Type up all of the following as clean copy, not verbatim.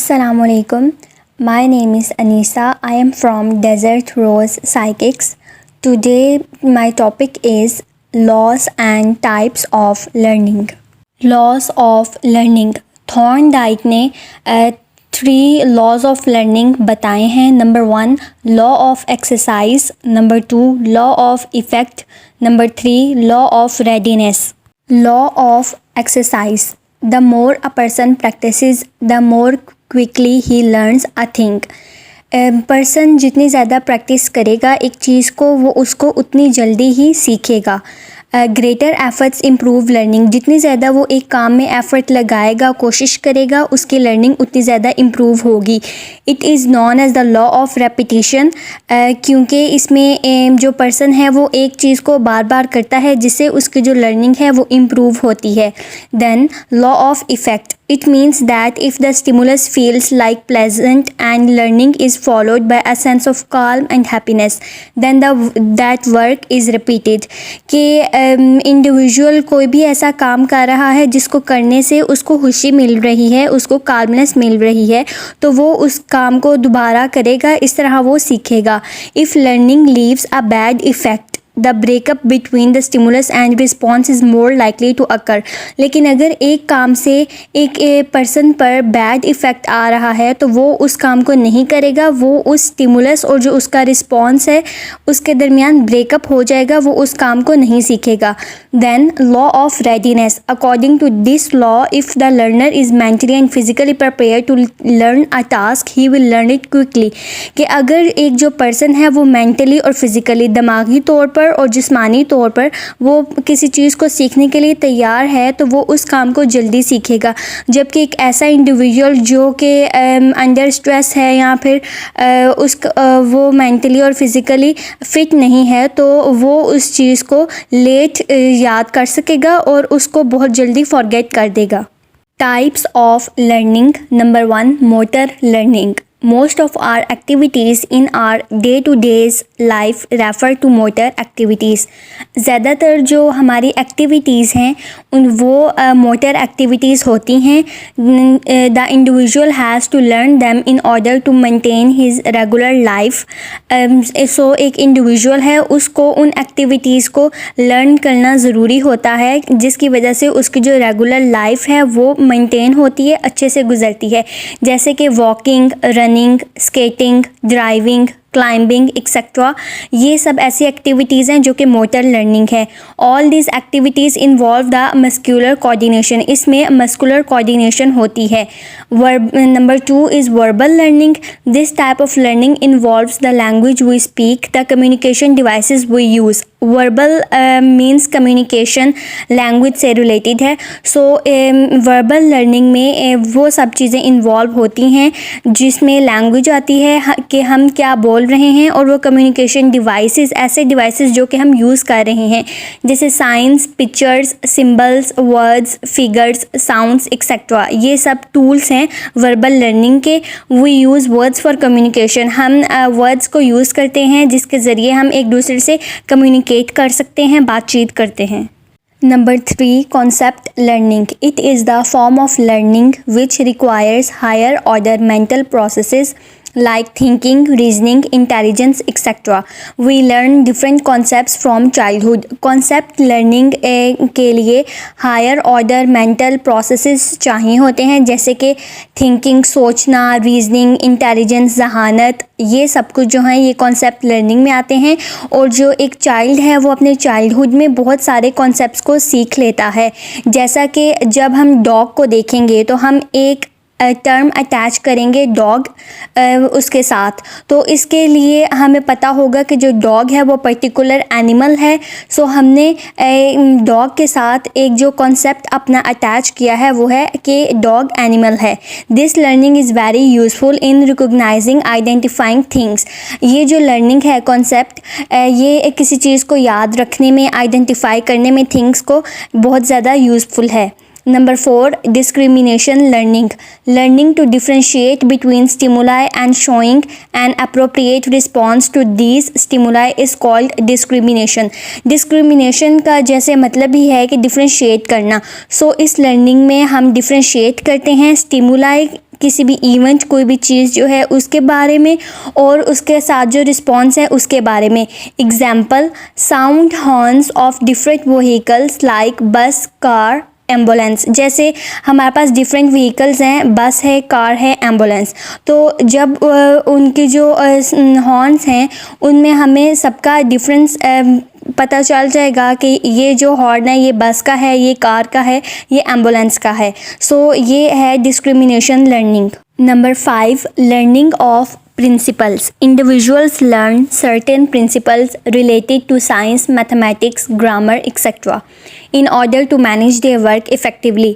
Assalamualaikum. My name is Anisa. I am from Desert Rose Psychics. Today my topic is laws and types of learning. Laws of learning. Thorndike ने 3 laws of learning बताए हैं. Number 1 law of exercise, Number 2 law of effect, Number 3 law of readiness. Law of exercise. The more a person practices, the more quickly he learns a thing. Person जितनी ज़्यादा practice करेगा एक चीज़ को, वो उसको उतनी जल्दी ही सीखेगा. Greater efforts improve learning. जितनी ज़्यादा वो एक काम में एफ़र्ट लगाएगा, कोशिश करेगा, उसकी लर्निंग उतनी ज़्यादा इम्प्रूव होगी. It is known as the law of repetition, क्योंकि इसमें जो पर्सन है वो एक चीज़ को बार बार करता है जिससे उसकी जो लर्निंग है वो इम्प्रूव होती है. Then law of effect. It means that if the stimulus feels like pleasant and learning is followed by a sense of calm and happiness, then that work is repeated. कि individual कोई भी ऐसा काम कर रहा है जिसको करने से उसको खुशी मिल रही है, उसको काल्मनेस मिल रही है, तो वो उस काम को दोबारा करेगा, इस तरह वो सीखेगा. If learning leaves a bad effect, the breakup between the stimulus and response is more likely to occur. लेकिन अगर एक काम से एक पर्सन पर बैड इफ़ेक्ट आ रहा है तो वो उस काम को नहीं करेगा, वो उस स्टिमुलस और जो उसका रिस्पॉन्स है उसके दरमियान ब्रेकअप हो जाएगा, वो उस काम को नहीं सीखेगा. Then law of readiness. According to this law, if the learner is mentally and physically prepare to learn a task, he will learn it quickly. कि अगर एक जो पर्सन है वो मेंटली और फिज़िकली, दिमागी तौर पर और जिस्मानी तौर पर वो किसी चीज़ को सीखने के लिए तैयार है तो वो उस काम को जल्दी सीखेगा. जबकि एक ऐसा इंडिविजुअल जो कि अंडर स्ट्रेस है या फिर वो मेंटली और फिज़िकली फ़िट नहीं है तो वो उस चीज़ को लेट याद कर सकेगा और उसको बहुत जल्दी फॉरगेट कर देगा. Types of learning. Number 1 motor learning. Most of our activities in our day-to-day life refer to motor activities. ज़्यादातर जो हमारी एक्टिविटीज़ हैं वो मोटर एक्टिविटीज़ होती हैं. The individual has to learn them in order to maintain his regular life. So एक individual है उसको उन एक्टिविटीज़ को लर्न करना ज़रूरी होता है जिसकी वजह से उसकी जो रेगुलर लाइफ है वो मेंटेन होती है, अच्छे से गुजरती है. जैसे कि walking, running, skating, driving, climbing etcetera. ये सब ऐसी एक्टिविटीज़ हैं जो कि मोटर लर्निंग है. All these activities involve the muscular coordination. इसमें मस्कुलर कोऑर्डिनेशन होती है. Number 2 is verbal learning. This type of learning involves the language we speak, the communication devices we use. Verbal means communication, language से related है. So verbal learning में वो सब चीज़ें involve होती हैं जिसमें लैंग्वेज आती है कि हम क्या बोल रहे हैं और वो कम्युनिकेशन डिवाइसेस, ऐसे डिवाइसेस जो कि हम यूज़ कर रहे हैं जैसे signs, pictures, symbols, words, figures, sounds etcetera. ये सब टूल्स हैं वर्बल लर्निंग के. We use words for communication. हम वर्ड्स को यूज़ करते हैं जिसके ज़रिए हम एक दूसरे से कम्युनिकेट कर सकते हैं, बातचीत करते हैं. Number 3 concept learning. It is the form of learning which requires higher order mental processes like thinking, reasoning, intelligence, etc. We learn different concepts from childhood. Concept learning के लिए higher order mental processes चाहिए होते हैं जैसे कि thinking, सोचना, reasoning, intelligence, जहानत, ये सब कुछ जो है ये कॉन्सेप्ट लर्निंग में आते हैं. और जो एक चाइल्ड है वो अपने चाइल्डहुड में बहुत सारे कॉन्सेप्ट्स को सीख लेता है. जैसा कि जब हम डॉग को देखेंगे तो हम एक टर्म अटैच करेंगे डॉग उसके साथ, तो इसके लिए हमें पता होगा कि जो डॉग है वो पर्टिकुलर एनिमल है. सो हमने डॉग के साथ एक जो कॉन्सेप्ट अपना अटैच किया है वो है कि डॉग एनिमल है. This learning is very useful in recognising, identifying things. ये जो लर्निंग है कॉन्सेप्ट, ये किसी चीज़ को याद रखने में, आइडेंटिफाई करने में थिंग्स को बहुत ज़्यादा यूज़फुल है. Number 4 discrimination learning. Learning to differentiate between stimuli and showing an appropriate response to these stimuli is called discrimination. Discrimination का जैसे मतलब ही है कि differentiate करना. So इस learning में हम differentiate करते हैं stimuli किसी भी इवेंट, कोई भी चीज़ जो है उसके बारे में, और उसके साथ जो रिस्पॉन्स है उसके बारे में। Example, sound horns of different vehicles like बस, कार, एम्बुलेंस। जैसे हमारे पास डिफरेंट व्हीकल्स हैं, बस है, कार है, एम्बुलेंस। तो जब उनके जो हॉर्न्स हैं उनमें हमें सबका डिफरेंस पता चल जाएगा कि ये जो हॉर्न है ये बस का है, ये कार का है, ये एम्बुलेंस का है। सो ये है discrimination learning. Number 5, learning of principles. Individuals learn certain principles related to science, mathematics, grammar, etc. in order to manage their work effectively.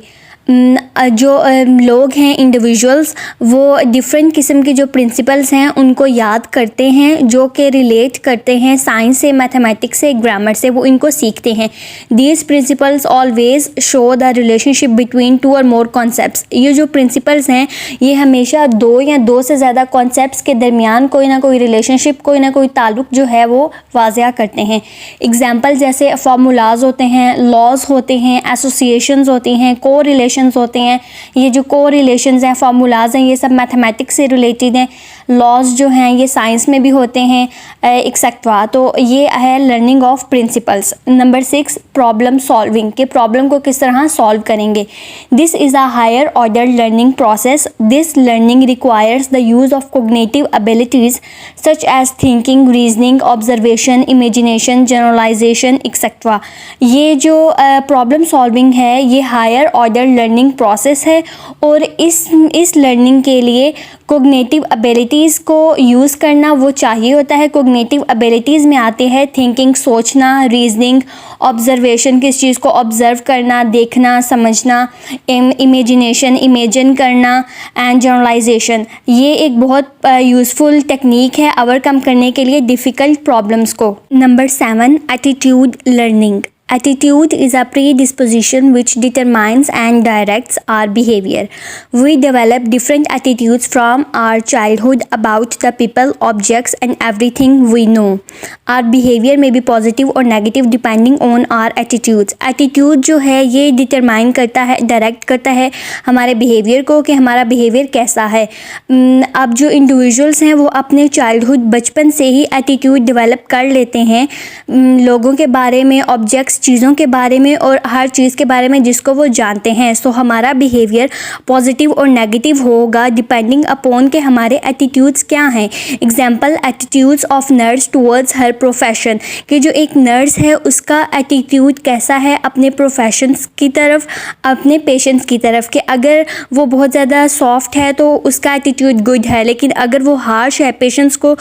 जो लोग हैं इंडिविजुअल्स, वो डिफरेंट किस्म के जो प्रिंसिपल्स हैं उनको याद करते हैं, जो कि रिलेट करते हैं साइंस से, मैथमेटिक्स से, ग्रामर से, वो इनको सीखते हैं। These principles always show the relationship between 2 और मोर कॉन्सेप्ट्स। ये जो प्रिंसिपल्स हैं ये हमेशा 2 या 2 से ज़्यादा कॉन्सेप्ट्स के दरमियान कोई ना कोई रिलेशनशिप, कोई ना कोई ताल्लुक़ जो है वो वाज़िया करते हैं। एग्जाम्पल जैसे फार्मूलाज होते हैं, लॉज होते हैं, एसोसिएशंस होती हैं, को रिलेशन होते हैं। ये जो को रिलेशंस हैं, फार्मूलाज हैं, ये सब मैथमेटिक्स से रिलेटेड हैं। लॉज जो हैं ये साइंस में भी होते हैं, एक्सेट्रा। तो ये है learning of principles. Number 6, problem solving, के प्रॉब्लम को किस तरह सॉल्व करेंगे। This is a higher order learning process. This learning requires the use of cognitive abilities such as thinking, reasoning, observation, imagination, generalisation, etcetera. ये जो problem solving है ये higher order learning process है, और इस लर्निंग के लिए कोग्निटिव एबिलिटीज़ को यूज़ करना वो चाहिए होता है। कोग्निटिव एबिलिटीज़ में आते हैं थिंकिंग, सोचना, रीजनिंग, ऑब्जर्वेशन, किस चीज़ को ऑब्ज़र्व करना, देखना, समझना, इमेजिनेशन, इमेजिन करना, एंड जनरलाइजेशन। ये एक बहुत यूज़फुल टेक्निक है ओवरकम करने के लिए डिफ़िकल्ट प्रॉब्लम्स को। Number 7, attitude learning. Attitude is a predisposition which determines and directs our behavior. We develop different attitudes from our childhood about the people, objects, and everything we know. Our behavior may be positive or negative depending on our attitudes. Attitude जो है ये determine करता है, direct करता है हमारे behavior को कि हमारा behavior कैसा है। अब जो individuals हैं वो अपने childhood बचपन से ही attitude develop कर लेते हैं लोगों के बारे में, objects, चीज़ों के बारे में, और हर चीज़ के बारे में जिसको वो जानते हैं। सो हमारा बिहेवियर पॉजिटिव और नेगेटिव होगा डिपेंडिंग अपॉन के हमारे एटीट्यूड्स क्या हैं। Example, attitudes of nurse towards her profession, कि जो एक नर्स है उसका एटीट्यूड कैसा है अपने प्रोफेशंस की तरफ, अपने पेशेंट्स की तरफ, कि अगर वो बहुत ज़्यादा सॉफ्ट है तो उसका एटीट्यूड गुड है, लेकिन अगर वो हार्श है, पेशेंट्स को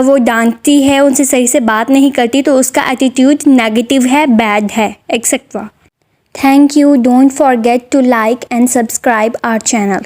वो डांटती है, उनसे सही से बात नहीं करती, तो उसका एटीट्यूड नेगेटिव है, बैड है, etcetera. Thank you. Don't forget to like and subscribe our channel.